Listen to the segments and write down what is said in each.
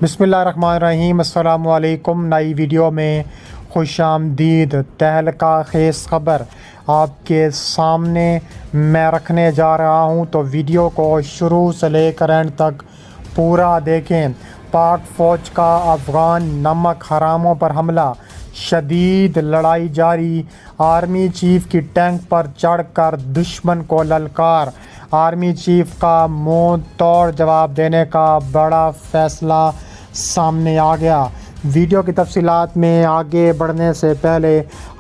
بسم اللہ الرحمن الرحیم۔ السلام علیکم۔ نئی ویڈیو میں خوش آمدید۔ تہلکہ خیز خبر آپ کے سامنے میں رکھنے جا رہا ہوں، تو ویڈیو کو شروع سے لے کر اینڈ تک پورا دیکھیں۔ پاک فوج کا افغان نمک حراموں پر حملہ، شدید لڑائی جاری۔ آرمی چیف کی ٹینک پر چڑھ کر دشمن کو للکار۔ آرمی چیف کا منہ توڑ جواب دینے کا بڑا فیصلہ سامنے آ گیا۔ ویڈیو کی تفصیلات میں آگے بڑھنے سے پہلے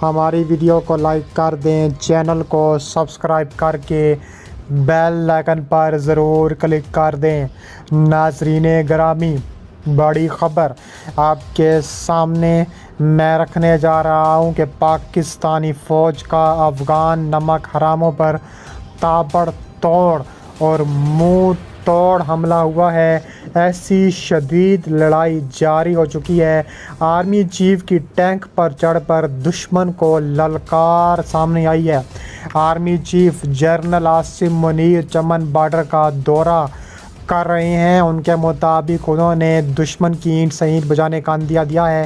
ہماری ویڈیو کو لائک کر دیں، چینل کو سبسکرائب کر کے بیل آئیکن پر ضرور کلک کر دیں۔ ناظرین گرامی، بڑی خبر آپ کے سامنے میں رکھنے جا رہا ہوں کہ پاکستانی فوج کا افغان نمک حراموں پر تابڑ توڑ اور منہ توڑ حملہ ہوا ہے۔ ایسی شدید لڑائی جاری ہو چکی ہے، آرمی چیف کی ٹینک پر چڑھ کر دشمن کو للکار سامنے آئی ہے۔ Army chief general Asim Munir چمن بارڈر کا دورہ کر رہے ہیں۔ ان کے مطابق انہوں نے دشمن کی اینٹ سے اینٹ بجانے کا عندیہ دیا ہے۔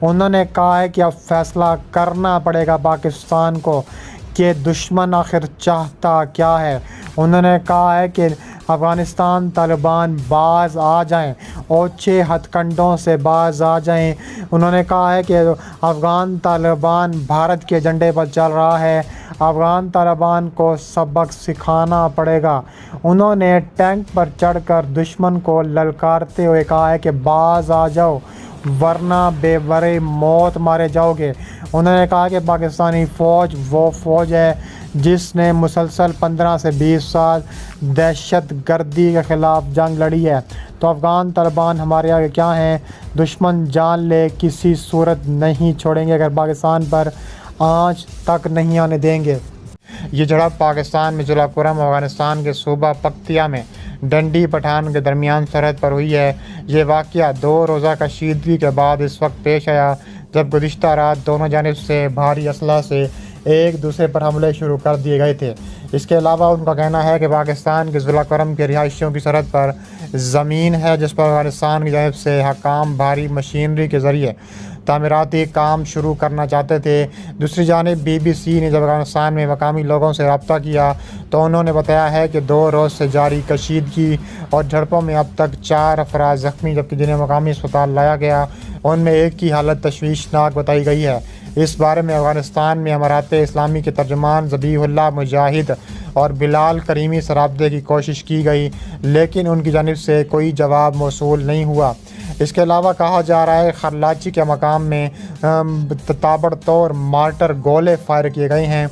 انہوں نے کہا ہے کہ اب فیصلہ کرنا پڑے گا پاکستان کو کہ دشمن آخر چاہتا کیا ہے۔ انہوں نے کہا ہے کہ افغانستان طالبان باز آ جائیں، اوچھے ہتھ کنڈوں سے باز آ جائیں۔ انہوں نے کہا ہے کہ افغان طالبان بھارت کے ایجنڈے پر چل رہا ہے، افغان طالبان کو سبق سکھانا پڑے گا۔ انہوں نے ٹینک پر چڑھ کر دشمن کو للکارتے ہوئے کہا ہے کہ باز آ جاؤ ورنہ بے برے موت مارے جاؤ گے۔ انہوں نے کہا کہ پاکستانی فوج وہ فوج ہے جس نے مسلسل 15 سے 20 سال دہشت گردی کے خلاف جنگ لڑی ہے، تو افغان طالبان ہمارے آگے کیا ہیں؟ دشمن جان لے کسی صورت نہیں چھوڑیں گے، اگر پاکستان پر آنچ تک نہیں آنے دیں گے۔ یہ جھڑپ پاکستان میں ضلع کرم افغانستان کے صوبہ پکتیا میں ڈنڈی پٹھان کے درمیان سرحد پر ہوئی ہے۔ یہ واقعہ 2 روزہ کشیدگی کے بعد اس وقت پیش آیا جب گزشتہ رات دونوں جانب سے بھاری اسلحہ سے ایک دوسرے پر حملے شروع کر دیے گئے تھے۔ اس کے علاوہ ان کا کہنا ہے کہ پاکستان کے ضلع کرم کے رہائشیوں کی سرحد پر زمین ہے جس پر افغانستان کی جانب سے حکام بھاری مشینری کے ذریعے تعمیراتی کام شروع کرنا چاہتے تھے۔ دوسری جانب بی بی سی نے جب افغانستان میں مقامی لوگوں سے رابطہ کیا تو انہوں نے بتایا ہے کہ 2 روز سے جاری کشیدگی اور جھڑپوں میں اب تک 4 افراد زخمی جبکہ جنہیں مقامی اسپتال لایا گیا ان میں ایک کی حالت تشویشناک بتائی گئی ہے۔ اس بارے میں افغانستان میں امارات اسلامی کے ترجمان ذبیح اللہ مجاہد اور بلال کریمی سے رابطے کی کوشش کی گئی لیکن ان کی جانب سے کوئی جواب موصول نہیں ہوا۔ اس کے علاوہ کہا جا رہا ہے خرلاچی کے مقام میں تابڑ توڑ مارٹر گولے فائر کیے گئے ہیں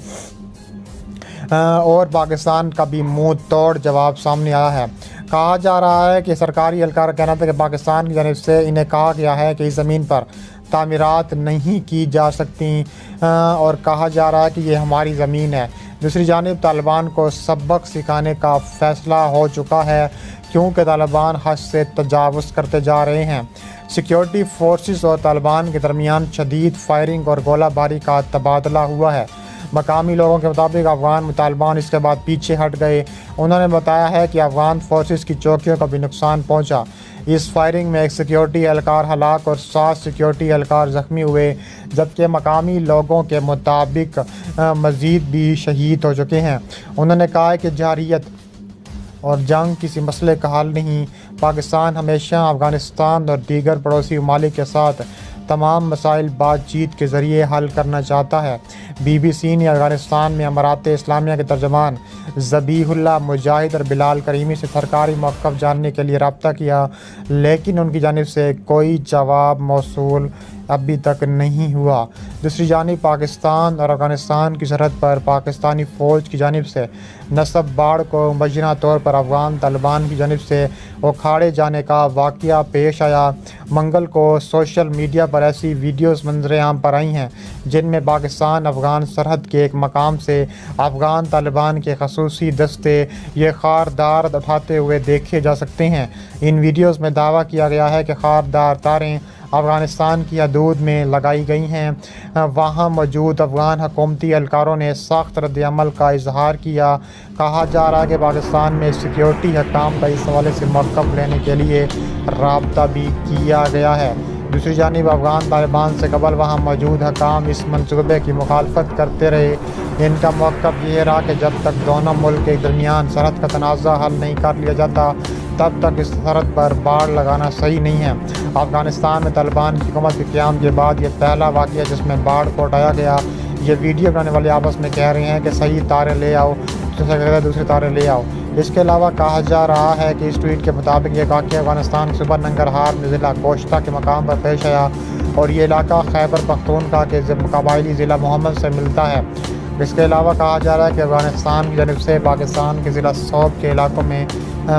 اور پاکستان کا بھی منہ توڑ جواب سامنے آیا ہے۔ کہا جا رہا ہے کہ سرکاری اہلکار کا کہنا تھا کہ پاکستان کی جانب سے انہیں کہا گیا ہے کہ اس زمین پر تعمیرات نہیں کی جا سکتی اور کہا جا رہا ہے کہ یہ ہماری زمین ہے۔ دوسری جانب طالبان کو سبق سکھانے کا فیصلہ ہو چکا ہے کیونکہ طالبان حد سے تجاوز کرتے جا رہے ہیں۔ سیکیورٹی فورسز اور طالبان کے درمیان شدید فائرنگ اور گولہ باری کا تبادلہ ہوا ہے۔ مقامی لوگوں کے مطابق افغان طالبان اس کے بعد پیچھے ہٹ گئے۔ انہوں نے بتایا ہے کہ افغان فورسز کی چوکیوں کو بھی نقصان پہنچا۔ اس فائرنگ میں ایک سیکیورٹی اہلکار ہلاک اور 7 سیکیورٹی اہلکار زخمی ہوئے جبکہ مقامی لوگوں کے مطابق مزید بھی شہید ہو چکے ہیں۔ انہوں نے کہا کہ جارحیت اور جنگ کسی مسئلے کا حل نہیں، پاکستان ہمیشہ افغانستان اور دیگر پڑوسی ممالک کے ساتھ تمام مسائل بات چیت کے ذریعے حل کرنا چاہتا ہے۔ بی بی سی نے افغانستان میں امارات اسلامیہ کے ترجمان ذبیح اللہ مجاہد اور بلال کریمی سے سرکاری موقف جاننے کے لیے رابطہ کیا لیکن ان کی جانب سے کوئی جواب موصول ابھی تک نہیں ہوا۔ دوسری جانب پاکستان اور افغانستان کی سرحد پر پاکستانی فوج کی جانب سے نصب باڑ کو مبینہ طور پر افغان طالبان کی جانب سے اکھاڑے جانے کا واقعہ پیش آیا۔ منگل کو سوشل میڈیا پر ایسی ویڈیوز منظر عام پر آئی ہیں جن میں پاکستان افغان سرحد کے ایک مقام سے افغان طالبان کے خصوصی دستے یہ خاردار اٹھاتے ہوئے دیکھے جا سکتے ہیں۔ ان ویڈیوز میں دعویٰ کیا گیا ہے کہ خاردار تاریں افغانستان کی حدود میں لگائی گئی ہیں۔ وہاں موجود افغان حکومتی اہلکاروں نے سخت رد عمل کا اظہار کیا۔ کہا جا رہا ہے کہ پاکستان میں سیکیورٹی حکام کا اس حوالے سے موقف لینے کے لیے رابطہ بھی کیا گیا ہے۔ دوسری جانب افغان طالبان سے قبل وہاں موجود حکام اس منصوبے کی مخالفت کرتے رہے۔ ان کا موقف یہ رہا کہ جب تک دونوں ملک کے درمیان سرحد کا تنازع حل نہیں کر لیا جاتا تب تک اس سرحد پر باڑ لگانا صحیح نہیں ہے۔ افغانستان میں طالبان کی حکومت کے قیام کے بعد یہ پہلا واقعہ ہے جس میں باڑ کو ہٹایا گیا۔ یہ ویڈیو بنانے والے آپس میں کہہ رہے ہیں کہ صحیح تاریں لے آؤ، دوسری تاریں لے آؤ۔ اس کے علاوہ کہا جا رہا ہے کہ اس ٹویٹ کے مطابق یہ واقعہ افغانستان کے صوبہ ننگرہار میں ضلع کوشتہ کے مقام پر پیش آیا اور یہ علاقہ خیبر پختونخوا کے قبائلی ضلع محمد سے ملتا ہے۔ اس کے علاوہ کہا جا رہا ہے کہ افغانستان کی جانب سے پاکستان کے ضلع صوب کے علاقوں میں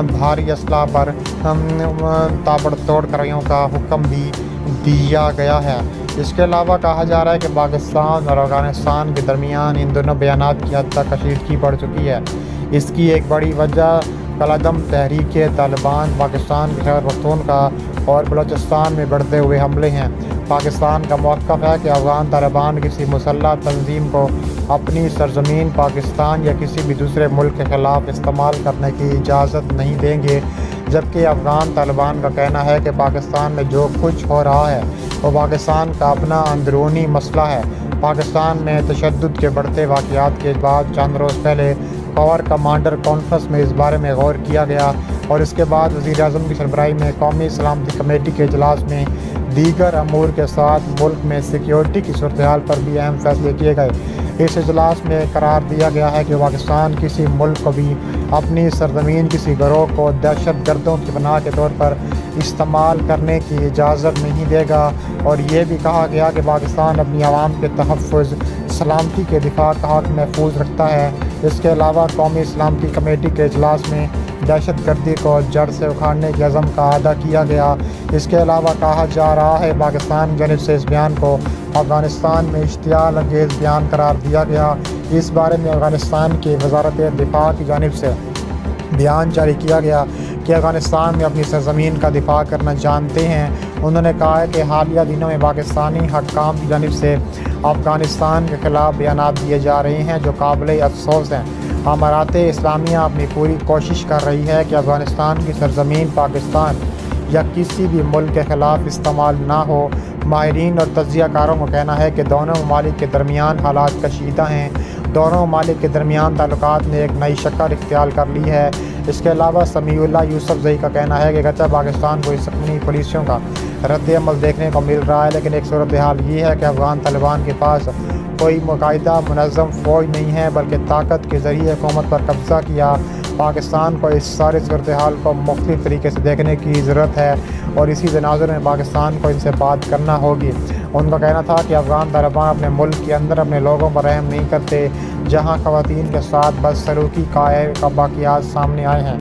بھاری اسلحہ پر تابڑ توڑ کارروائیوں کا حکم بھی دیا گیا ہے۔ اس کے علاوہ کہا جا رہا ہے کہ پاکستان اور افغانستان کے درمیان ان دونوں بیانات کی حد تک کشیدگی بڑھ چکی ہے۔ اس کی ایک بڑی وجہ کالعدم تحریک طالبان پاکستان کے خیبر پختونخوا اور بلوچستان میں بڑھتے ہوئے حملے ہیں۔ پاکستان کا موقف ہے کہ افغان طالبان کسی مسلح تنظیم کو اپنی سرزمین پاکستان یا کسی بھی دوسرے ملک کے خلاف استعمال کرنے کی اجازت نہیں دیں گے، جبکہ افغان طالبان کا کہنا ہے کہ پاکستان میں جو کچھ ہو رہا ہے وہ پاکستان کا اپنا اندرونی مسئلہ ہے۔ پاکستان میں تشدد کے بڑھتے واقعات کے بعد چند روز پہلے کور کمانڈر کانفرنس میں اس بارے میں غور کیا گیا اور اس کے بعد وزیر اعظم کی سربراہی میں قومی سلامتی کمیٹی کے اجلاس میں دیگر امور کے ساتھ ملک میں سیکیورٹی کی صورتحال پر بھی اہم فیصلے کیے گئے۔ اس اجلاس میں قرار دیا گیا ہے کہ پاکستان کسی ملک کو بھی اپنی سرزمین کسی گروہ کو دہشت گردوں کی پناہ کے طور پر استعمال کرنے کی اجازت نہیں دے گا، اور یہ بھی کہا گیا کہ پاکستان اپنی عوام کے تحفظ، سلامتی کے دفاع کا حق محفوظ رکھتا ہے۔ اس کے علاوہ قومی سلامتی کمیٹی کے اجلاس میں دہشت گردی کو جڑ سے اکھاڑنے کے عزم کا اعادہ کیا گیا۔ اس کے علاوہ کہا جا رہا ہے پاکستان کی جانب سے اس بیان کو افغانستان میں اشتعال انگیز بیان قرار دیا گیا۔ اس بارے میں افغانستان کی وزارت دفاع کی جانب سے بیان جاری کیا گیا کہ افغانستان میں اپنی سرزمین کا دفاع کرنا جانتے ہیں۔ انہوں نے کہا ہے کہ حالیہ دنوں میں پاکستانی حکام کی جانب سے افغانستان کے خلاف بیانات دیے جا رہے ہیں جو قابل افسوس ہیں۔ امارات اسلامیہ اپنی پوری کوشش کر رہی ہے کہ افغانستان کی سرزمین پاکستان یا کسی بھی ملک کے خلاف استعمال نہ ہو۔ ماہرین اور تجزیہ کاروں کا کہنا ہے کہ دونوں ممالک کے درمیان حالات کشیدہ ہیں۔ دونوں ممالک کے درمیان تعلقات نے ایک نئی شکل اختیار کر لی ہے۔ اس کے علاوہ سمیع اللہ یوسف زئی کا کہنا ہے کہ اگرچہ پاکستان کو اس اپنی پالیسیوں کا رد عمل دیکھنے کو مل رہا ہے، لیکن ایک صورتحال یہ ہے کہ افغان طالبان کے پاس کوئی باقاعدہ منظم فوج نہیں ہے بلکہ طاقت کے ذریعے حکومت پر قبضہ کیا۔ پاکستان کو اس ساری صورتحال کو مختلف طریقے سے دیکھنے کی ضرورت ہے اور اسی تناظر میں پاکستان کو ان سے بات کرنا ہوگی۔ ان کا کہنا تھا کہ افغان طالبان اپنے ملک کے اندر اپنے لوگوں پر رحم نہیں کرتے، جہاں خواتین کے ساتھ بدسلوکی کا واقعات سامنے آئے ہیں۔